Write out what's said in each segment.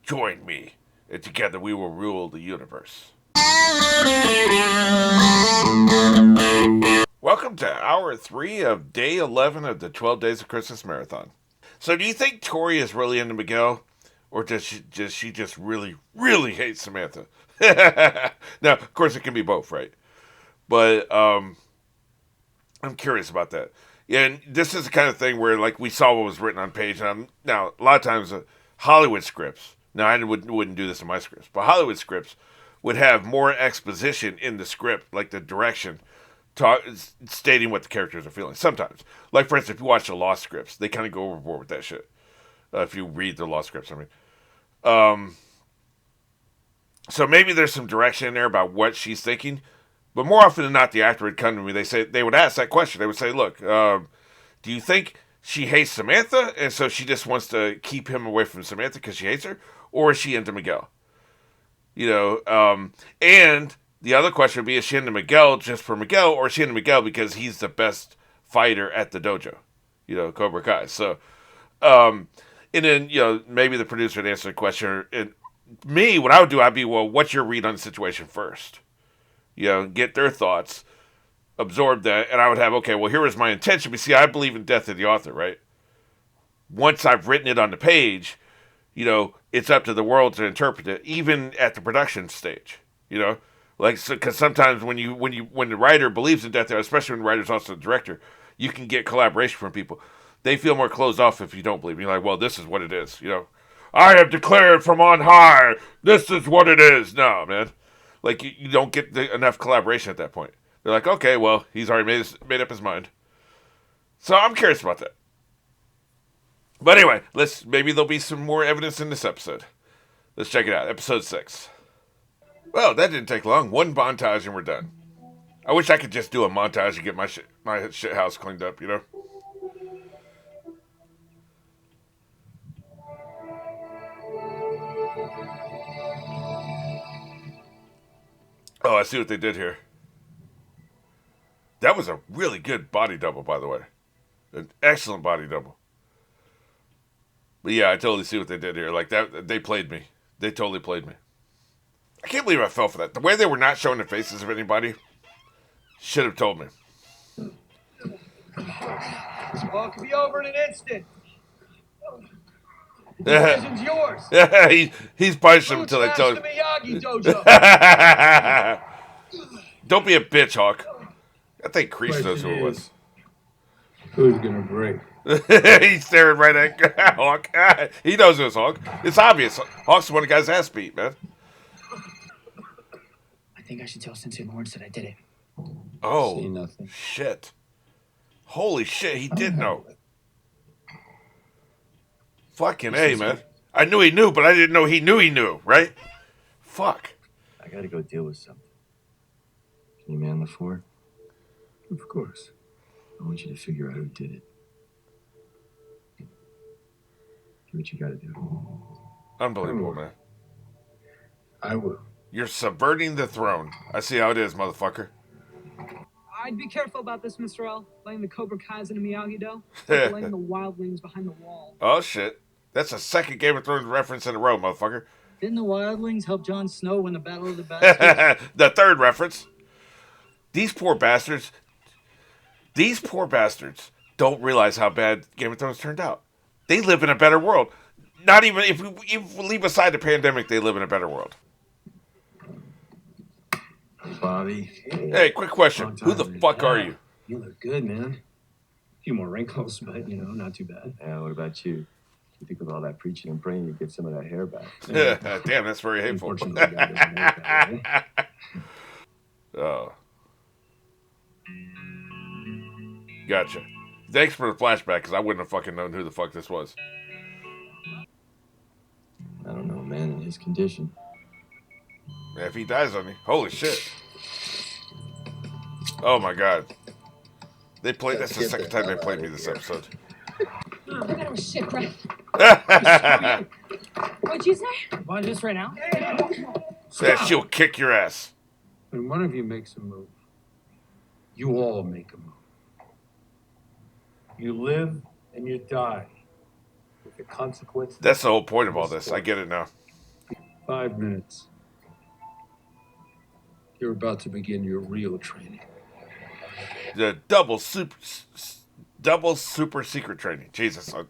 Join me, and together we will rule the universe. Welcome to hour 3 of day 11 of the 12 Days of Christmas Marathon. So, do you think Tori is really into Miguel, or does she just really, really hate Samantha? Now, of course, it can be both, right? But I'm curious about that. Yeah, and this is the kind of thing where, like, we saw what was written on page. And now, a lot of times, Hollywood scripts. Now, I wouldn't do this in my scripts, but Hollywood scripts would have more exposition in the script, like the direction, talk, stating what the characters are feeling. Sometimes, like for instance, if you watch the Lost scripts, they kind of go overboard with that shit. If you read the Lost scripts, I mean, um, so maybe there's some direction in there about what she's thinking. But more often than not, the actor would come to me. They would ask that question. They would say, "Look, do you think she hates Samantha, and so she just wants to keep him away from Samantha because she hates her, or is she into Miguel?" And the other question would be, is she into Miguel just for Miguel, or is she into Miguel because he's the best fighter at the dojo? Cobra Kai. So, um, and then maybe the producer would answer the question. And me, what I would do, I'd be, well, what's your read on the situation first? Get their thoughts, absorb that, and I would have, okay, well, here was my intention. But see, I believe in death of the author, right? Once I've written it on the page, it's up to the world to interpret it, even at the production stage. Like, because sometimes when the writer believes in death, especially when the writer's also the director, you can get collaboration from people. They feel more closed off if you don't believe. You're like, well, this is what it is. I have declared from on high, this is what it is. No, man. Like, you don't get enough collaboration at that point. They're like, okay, well, he's already made up his mind. So I'm curious about that. But anyway, maybe there'll be some more evidence in this episode. Let's check it out. Episode 6. Well, that didn't take long. One montage and we're done. I wish I could just do a montage and get my shit house cleaned up. Oh, I see what they did here. That was a really good body double, by the way. An excellent body double. But yeah, I totally see what they did here. Like that, they played me. They totally played me. I can't believe I fell for that. The way they were not showing the faces of anybody should have told me. This ball could be over in an instant. The decision's yours. He's punished him until they tell him. Miyagi dojo. Don't be a bitch, Hawk. I think Kreese knows who it was. Who's gonna break? He's staring right at Hawk. He knows it was Hawk. It's obvious. Hawk's the one that got his ass beat, man. I think I should tell Sensei Lawrence that I did it. Oh, See nothing. shit. Holy shit, he did know. Fucking A, man. I knew he knew, but I didn't know he knew, right? Fuck. I gotta go deal with something. Can you man the fort? Of course. I want you to figure out who did it. Do what you gotta do. Unbelievable, man. I will. You're subverting the throne. I see how it is, motherfucker. I'd be careful about this, Mr. L. Letting the Cobra Kai's in a Miyagi-Do. Like letting the wildlings behind the wall. Oh, shit. That's a second Game of Thrones reference in a row, motherfucker. Didn't the wildlings help Jon Snow win the Battle of the Bastards? The third reference. These poor bastards don't realize how bad Game of Thrones turned out. They live in a better world. Not even, if we leave aside the pandemic, they live in a better world. Bobby. Hey, quick question. Who the fuck are you? You look good, man. A few more wrinkles, but, not too bad. Yeah, what about you? You think with all that preaching and praying you'd get some of that hair back? Damn, that's very hateful. Unfortunately, God doesn't work that way. Oh. Gotcha. Thanks for the flashback, because I wouldn't have fucking known who the fuck this was. I don't know, man, in his condition. If he dies on me, holy shit. Oh my god. That's the second time they played me this episode. Oh, I got a shit, Brett. What'd you say? Want to do this right now? Yeah, she'll kick your ass. When one of you makes a move, you all make a move. You live and you die with the consequences. That's the whole point of all this. I get it now. 5 minutes. You're about to begin your real training. The double super secret training. Jesus. Are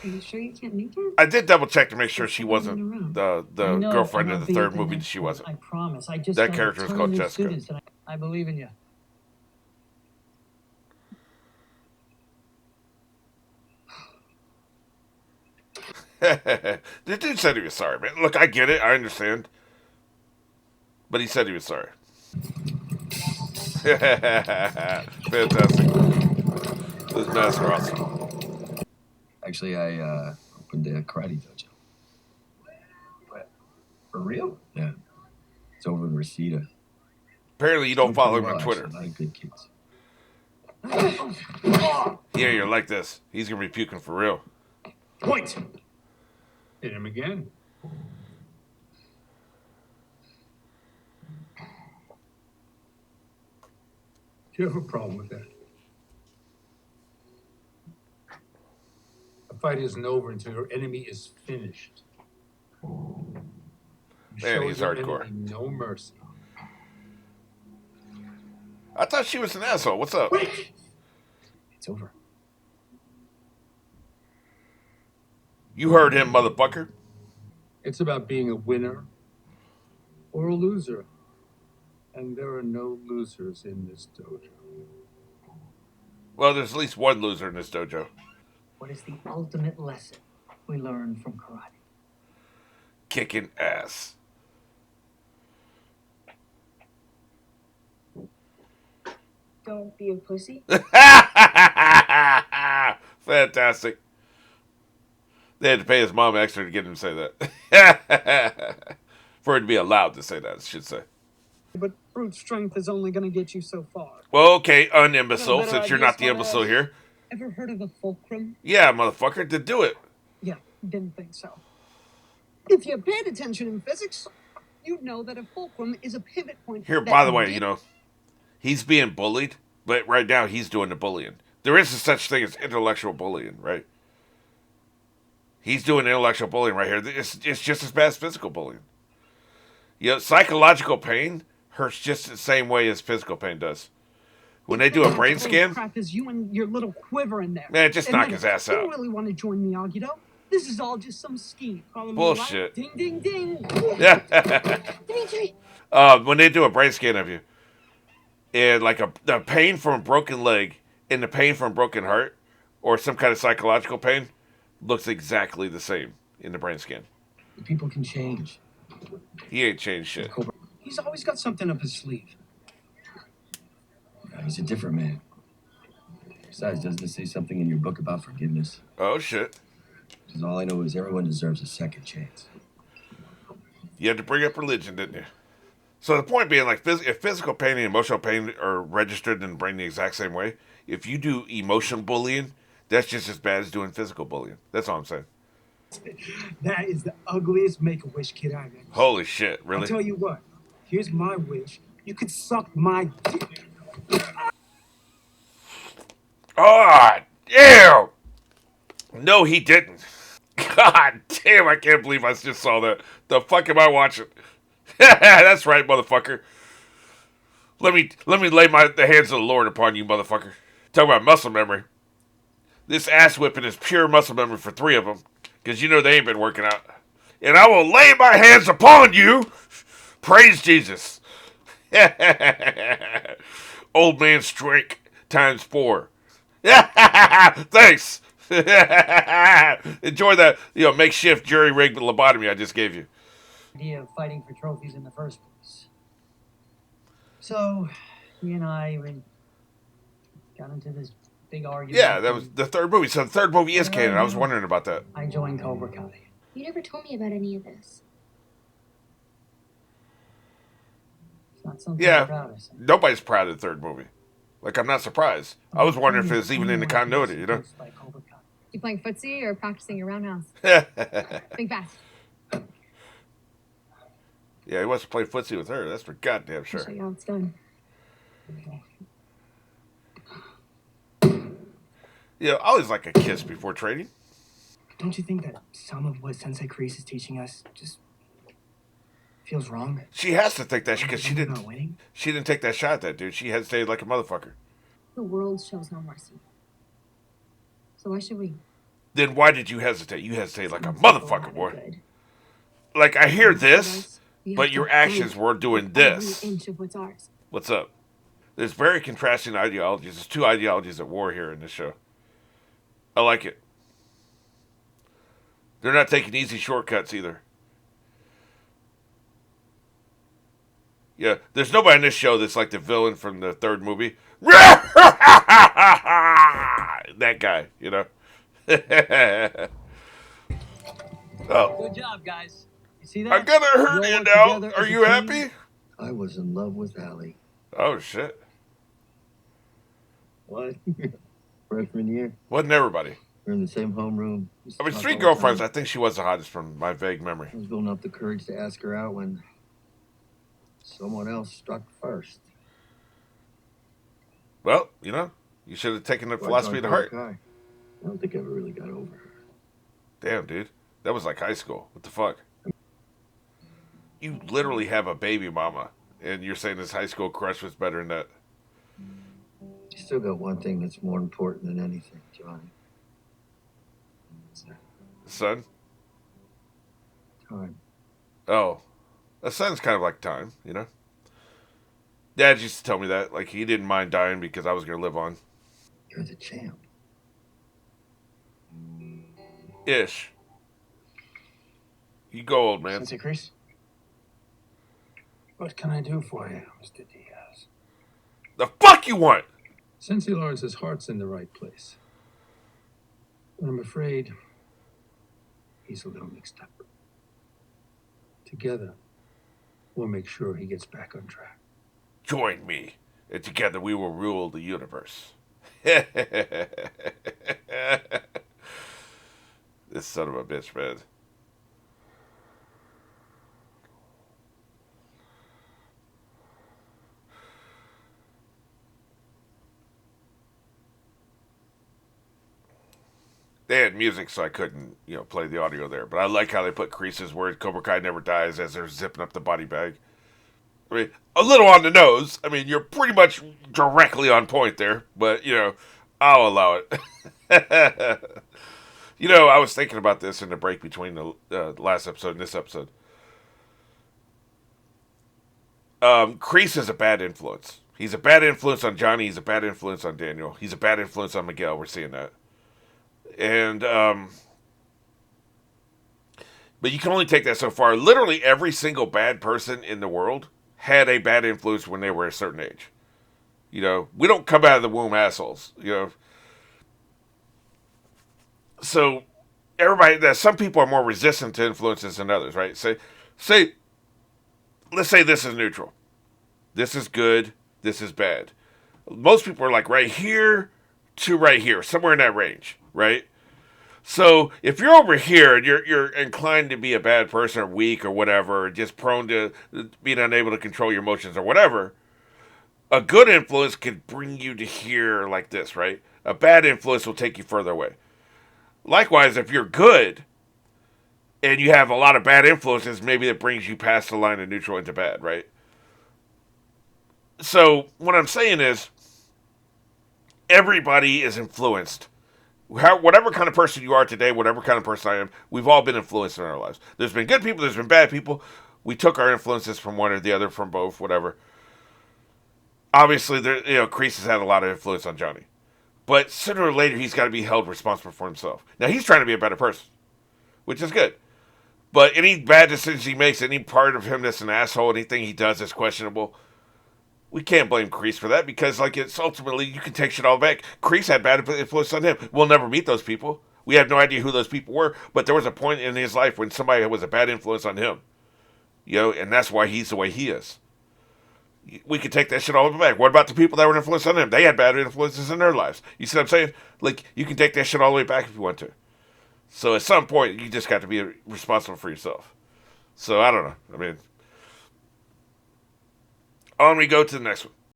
you sure you can't make it? I did double check to make sure she It's wasn't in a row. the I know, girlfriend and in I'll the be at third the movie. next She one, wasn't. I promise. I just That got a character was ton called of new Jessica. students, and I believe in you. The dude said he was sorry, man. Look, I get it. I understand. But he said he was sorry. Fantastic. Those masks are awesome. Actually, I opened a karate dojo. What? For real? Yeah. It's over in Reseda. Apparently, you don't Doing follow him pretty on well, Twitter. actually. A lot of good kids. Yeah, you're like this. He's gonna be puking for real. Point! Hit him again. Do you have a problem with that? A fight isn't over until your enemy is finished. You Man, show he's your hardcore. enemy no mercy. I thought she was an asshole. What's up? It's over. You heard him, motherfucker. It's about being a winner or a loser. And there are no losers in this dojo. Well, there's at least one loser in this dojo. What is the ultimate lesson we learned from karate? Kicking ass. Don't be a pussy. Fantastic. They had to pay his mom extra to get him to say that. For her to be allowed to say that, I should say. But brute strength is only gonna get you so far. Well, okay, No imbecile, better since you're ideas not the for imbecile that? here. Ever heard of a fulcrum? Yeah, motherfucker, to do it. Yeah, didn't think so. If you paid attention in physics, you'd know that a fulcrum is a pivot point. Here, that by the way, gives- you know, he's being bullied, but right now he's doing the bullying. There is a such thing as intellectual bullying, right? He's doing intellectual bullying right here. It's just as bad as physical bullying. You know, psychological pain hurts just the same way as physical pain does. When they do a brain scan, Crap is you and your little quiver in there. man, just knock Admit his it, ass you don't out. really want to join Miyagi-Do. This is all just some scheme. Follow me, Bullshit. right? Ding, ding, ding. Yeah. Dimitri. When they do a brain scan of you, and like the pain from a broken leg and the pain from a broken heart, or some kind of psychological pain, looks exactly the same in the brain scan. People can change. He ain't changed shit. He's always got something up his sleeve. He's a different man. Besides, doesn't it say something in your book about forgiveness? Oh shit. Because all I know is everyone deserves a second chance. You had to bring up religion, didn't you? So the point being, like, if physical pain and emotional pain are registered in the brain the exact same way, if you do emotional bullying, that's just as bad as doing physical bullying. That's all I'm saying. That is the ugliest Make-A-Wish kid I've ever seen. Holy shit, I'll really? tell you what. Here's my wish. You could suck my dick. Oh, ew! No, he didn't. God damn, I can't believe I just saw that. The fuck am I watching? That's right, motherfucker. Let me lay the hands of the Lord upon you, motherfucker. Talk about muscle memory. This ass whipping is pure muscle memory for 3 of them, because you know they ain't been working out. And I will lay my hands upon you. Praise Jesus. Old man strength times 4. Thanks. Enjoy that, makeshift jury rigged lobotomy I just gave you. Idea of fighting for trophies in the first place. So, he and I got into this big argument. Yeah, that was the third movie. So the third movie is canon. I was wondering about that. I joined Cobra Kai. You never told me about any of this. It's not something Yeah. I'm proud of. Sam. Nobody's proud of the third movie. Like, I'm not surprised. I was wondering if it was even in the continuity, you know? By Cobra Kai. You playing footsie or practicing your roundhouse? Think fast. Yeah, he wants to play footsie with her. That's for goddamn I'll sure. show you how it's done. Yeah, I always like a kiss before training. Don't you think that some of what Sensei Kreese is teaching us just Feels wrong. She has to think that because We're not winning. she didn't take that shot at that dude. She hesitated like a motherfucker. The world shows no mercy. So why should we? Then why did you hesitate? You hesitated like a Some people motherfucker, have it boy. good. Like, I hear Most of this, us, we have but to your fight actions were doing for every this. inch of what's ours. What's up? There's very contrasting ideologies. There's two ideologies at war here in this show. I like it. They're not taking easy shortcuts either. Yeah, there's nobody in this show that's like the villain from the third movie. That guy, you know. Oh, Good job, guys. You see that? I'm gonna We hurt all you work now. together Are as a you team. happy? I was in love with Allie. Oh shit! What? Freshman year, Wasn't everybody? we're in the same homeroom. I mean, Street Girlfriends. I think she was the hottest from my vague memory. I was building up the courage to ask her out when someone else struck first. Well, you know, you should have taken the So I philosophy joined to heart. Cobra Kai. I don't think I ever really got over her. Damn, dude, that was like high school. What the fuck? You literally have a baby mama, and you're saying this high school crush was better than that. You still got one thing that's more important than anything, Johnny. Son? Time. Oh, a son's kind of like time, you know. Dad used to tell me that, like he didn't mind dying because I was gonna live on. You're the champ. Ish. You go, old man. Sensei Chris? What can I do for you, Mr. Diaz? The fuck you want? Sensei Lawrence's heart's in the right place. But I'm afraid he's a little mixed up. Together, we'll make sure he gets back on track. Join me, and together we will rule the universe. This son of a bitch, man. They had music, so I couldn't, play the audio there. But I like how they put Kreese's words, Cobra Kai never dies, as they're zipping up the body bag. I mean, a little on the nose. I mean, you're pretty much directly on point there. But, I'll allow it. I was thinking about this in the break between the last episode and this episode. Kreese is a bad influence. He's a bad influence on Johnny. He's a bad influence on Daniel. He's a bad influence on Miguel. We're seeing that. And, but you can only take that so far. Literally every single bad person in the world had a bad influence when they were a certain age. We don't come out of the womb assholes, So, some people are more resistant to influences than others, right? Let's say this is neutral. This is good. This is bad. Most people are like right here to right here, somewhere in that range, right? So if you're over here and you're inclined to be a bad person or weak or whatever, or just prone to being unable to control your emotions or whatever, a good influence could bring you to here like this, right? A bad influence will take you further away. Likewise, if you're good and you have a lot of bad influences, maybe it brings you past the line of neutral into bad, right? So what I'm saying is, everybody is influenced. Whatever kind of person you are today, whatever kind of person I am, we've all been influenced in our lives. There's been good people, there's been bad people. We took our influences from one or the other, from both, whatever. Obviously, Kreese has had a lot of influence on Johnny. But sooner or later, he's got to be held responsible for himself. Now, he's trying to be a better person, which is good. But any bad decisions he makes, any part of him that's an asshole, anything he does that's questionable, we can't blame Kreese for that because, it's ultimately, you can take shit all back. Kreese had bad influence on him. We'll never meet those people. We have no idea who those people were, but there was a point in his life when somebody was a bad influence on him. And that's why he's the way he is. We could take that shit all the way back. What about the people that were influenced on him? They had bad influences in their lives. You see what I'm saying? You can take that shit all the way back if you want to. So at some point, you just got to be responsible for yourself. So I don't know. I mean, on we go to the next one.